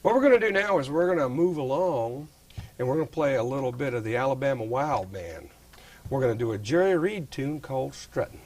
What we're going to do now is we're going to move along and we're going to play a little bit of the Alabama Wild Band. We're going to do a Jerry Reed tune called Struttin'.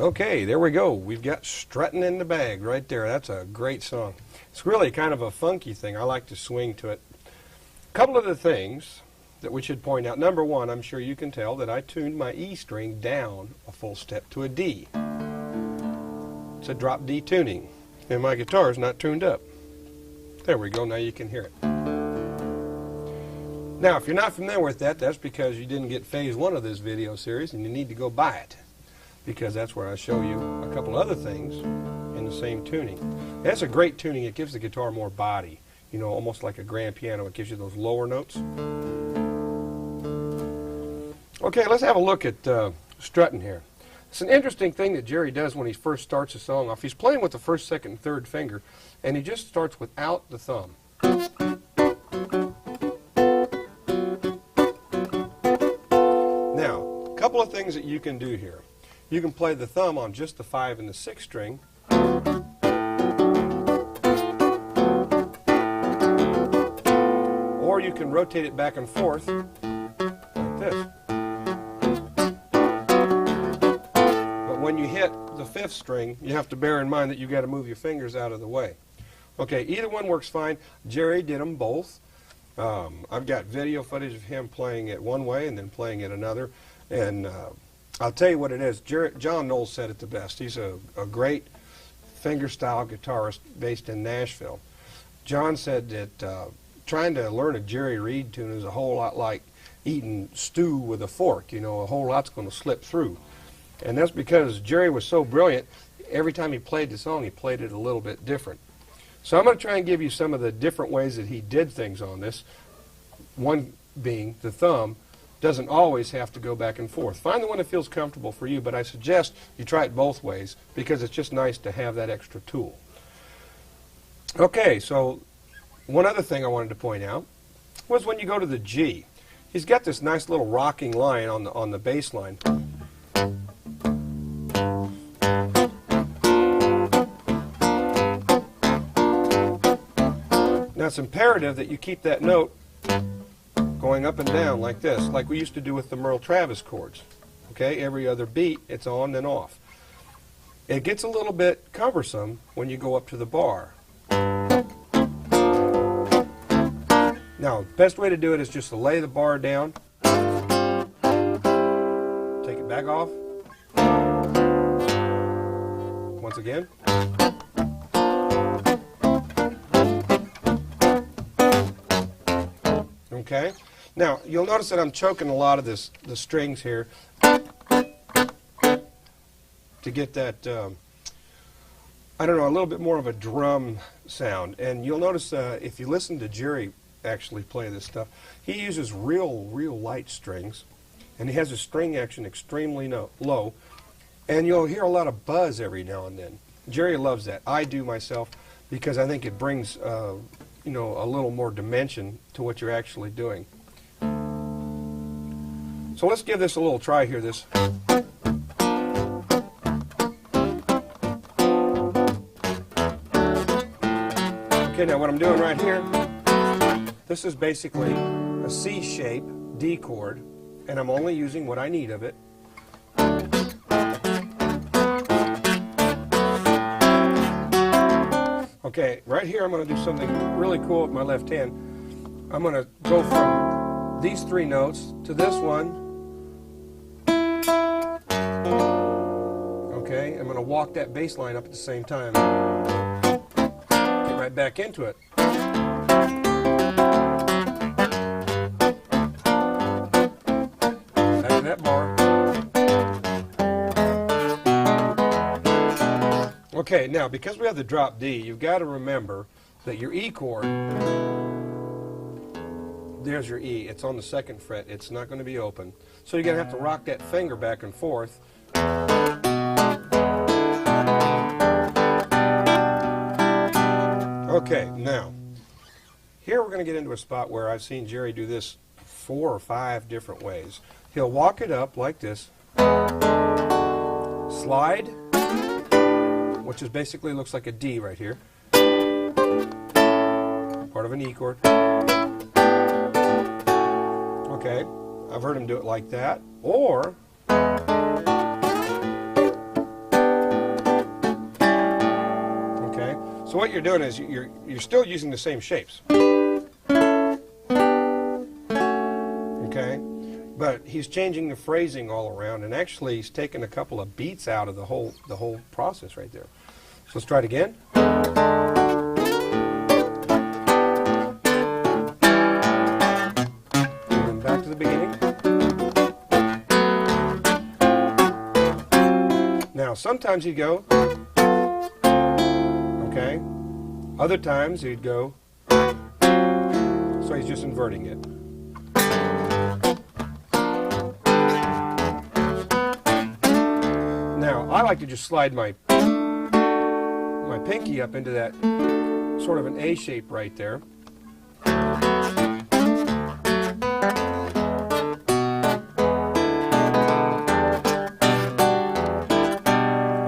Okay, there we go. We've got Struttin' in the Bag right there. That's a great song. It's really kind of a funky thing. I like to swing to it. A couple of the things that we should point out. Number one, I'm sure you can tell that I tuned my E string down a full step to a D. It's a drop D tuning. And my guitar is not tuned up. There we go. Now you can hear it. Now, if you're not familiar with that, that's because you didn't get phase one of this video series and you need to go buy it, because that's where I show you a couple other things in the same tuning. That's a great tuning. It gives the guitar more body, you know, almost like a grand piano. It gives you those lower notes. Okay, let's have a look at Struttin' here. It's an interesting thing that Jerry does when he first starts a song off. He's playing with the first, second, and third finger, and he just starts without the thumb. Now, a couple of things that you can do here. You can play the thumb on just the 5 and the 6 string. Or you can rotate it back and forth like this. But when you hit the 5th string, you have to bear in mind that you've got to move your fingers out of the way. Okay, either one works fine. Jerry did them both. I've got video footage of him playing it one way and then playing it another. And I'll tell you what it is. John Knowles said it the best. He's a great fingerstyle guitarist based in Nashville. John said that trying to learn a Jerry Reed tune is a whole lot like eating stew with a fork. You know, a whole lot's going to slip through. And that's because Jerry was so brilliant. Every time he played the song, he played it a little bit different. So I'm going to try and give you some of the different ways that he did things on this. One being the thumb doesn't always have to go back and forth. Find the one that feels comfortable for you, but I suggest you try it both ways because it's just nice to have that extra tool. Okay, so one other thing I wanted to point out was when you go to the G, he's got this nice little rocking line on the bass line. Now it's imperative that you keep that note going up and down like this, like we used to do with the Merle Travis chords. Okay, every other beat, it's on and off. It gets a little bit cumbersome when you go up to the bar. Now, the best way to do it is just to lay the bar down, take it back off, once again. Okay, now you'll notice that I'm choking a lot of the strings here to get that, I don't know, a little bit more of a drum sound. And you'll notice if you listen to Jerry actually play this stuff, he uses real light strings, and he has a string action extremely low, and you'll hear a lot of buzz every now and then. Jerry loves that. I do myself, because I think it brings you know, a little more dimension to what you're actually doing. So let's give this a little try here. This. Okay, now what I'm doing right here, this is basically a C shape D chord, and I'm only using what I need of it. Okay, right here I'm going to do something really cool with my left hand. I'm going to go from these three notes to this one. Okay, I'm going to walk that bass line up at the same time. Get right back into it. Back to that bar. Okay, now because we have the drop D, you've got to remember that your E chord, there's your E, it's on the 2nd fret, it's not going to be open. So you're going to have to rock that finger back and forth. Okay, now, here we're going to get into a spot where I've seen Jerry do this 4 or 5 different ways. He'll walk it up like this, slide, which is basically looks like a D right here, part of an E chord. Okay, I've heard him do it like that, or okay. So what you're doing is you're still using the same shapes. Okay, but he's changing the phrasing all around, and actually he's taking a couple of beats out of the whole process right there. So let's try it again. And then back to the beginning. Now, sometimes he'd go, okay. Other times he'd go, so he's just inverting it. Now, I like to just slide my pinky up into that sort of an A shape right there.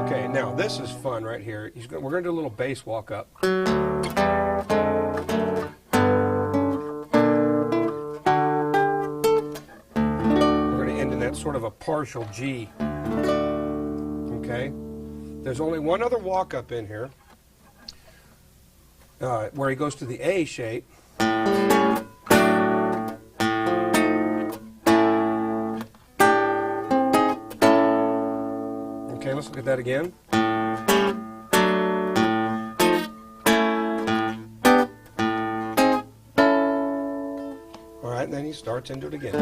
Okay, now this is fun right here. We're going to do a little bass walk up. We're going to end in that sort of a partial G. Okay? There's only one other walk up in here where he goes to the A shape. Okay, let's look at that again. All right, and then he starts into it again.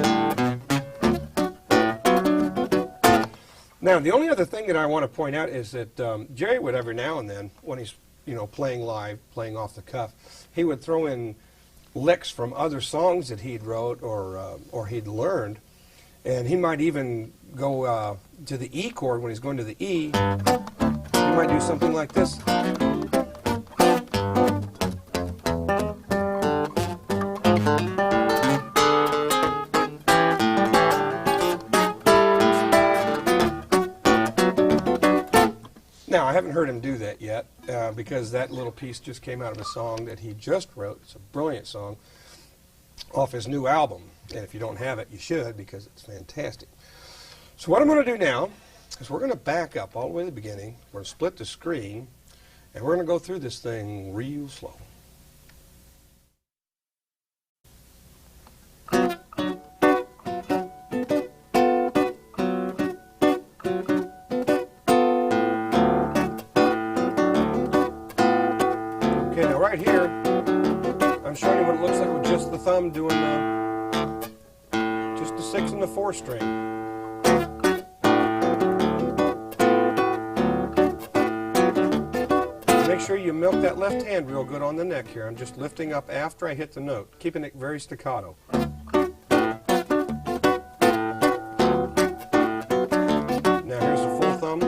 Now, the only other thing that I want to point out is that Jerry would every now and then, when he's playing live, playing off the cuff, he would throw in licks from other songs that he'd wrote or he'd learned, and he might even go to the E chord when he's going to the E. He might do something like this. Now, I haven't heard him do that yet because that little piece just came out of a song that he just wrote. It's a brilliant song off his new album. And if you don't have it, you should, because it's fantastic. So what I'm going to do now is we're going to back up all the way to the beginning. We're going to split the screen, and we're going to go through this thing real slow. Okay, now right here, I'm showing you what it looks like with just the thumb doing just the 6 and the 4 string. Make sure you milk that left hand real good on the neck here. I'm just lifting up after I hit the note, keeping it very staccato. Now here's the full thumb.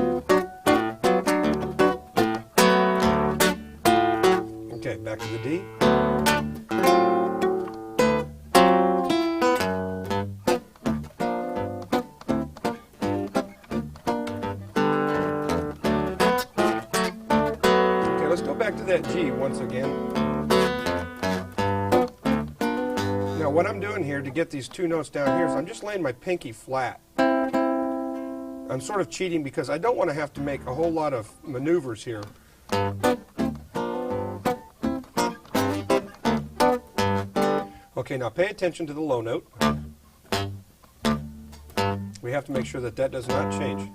Okay, back to the D. Let's go back to that G once again. Now what I'm doing here to get these two notes down here is I'm just laying my pinky flat. I'm sort of cheating because I don't want to have to make a whole lot of maneuvers here. Okay, now pay attention to the low note. We have to make sure that that does not change.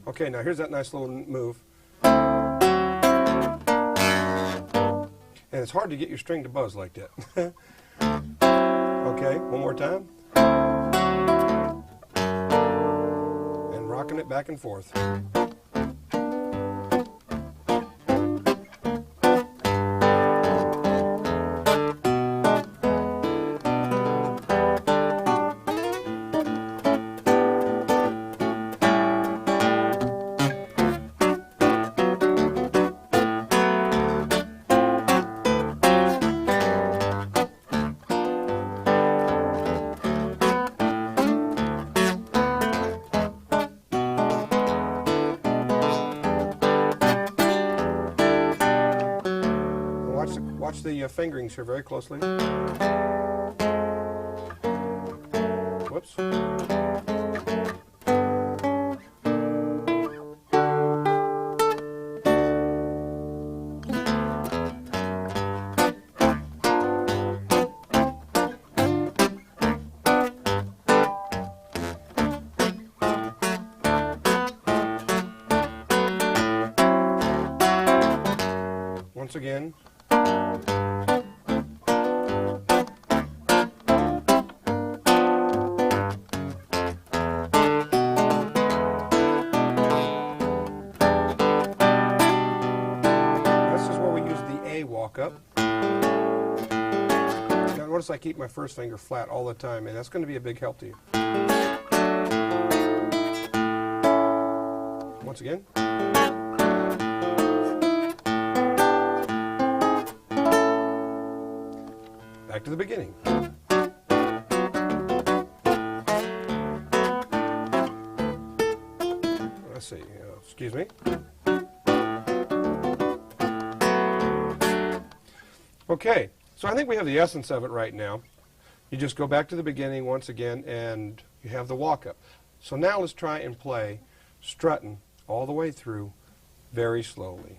Okay, now here's that nice little move. And it's hard to get your string to buzz like that. Okay, one more time. And rocking it back and forth. Watch the fingerings here very closely. Whoops. Once again. Up. Now notice I keep my first finger flat all the time, and that's going to be a big help to you. Once again. Back to the beginning. Let's see. Excuse me. Okay, so I think we have the essence of it right now. You just go back to the beginning once again, and you have the walk-up. So now let's try and play Struttin' all the way through very slowly.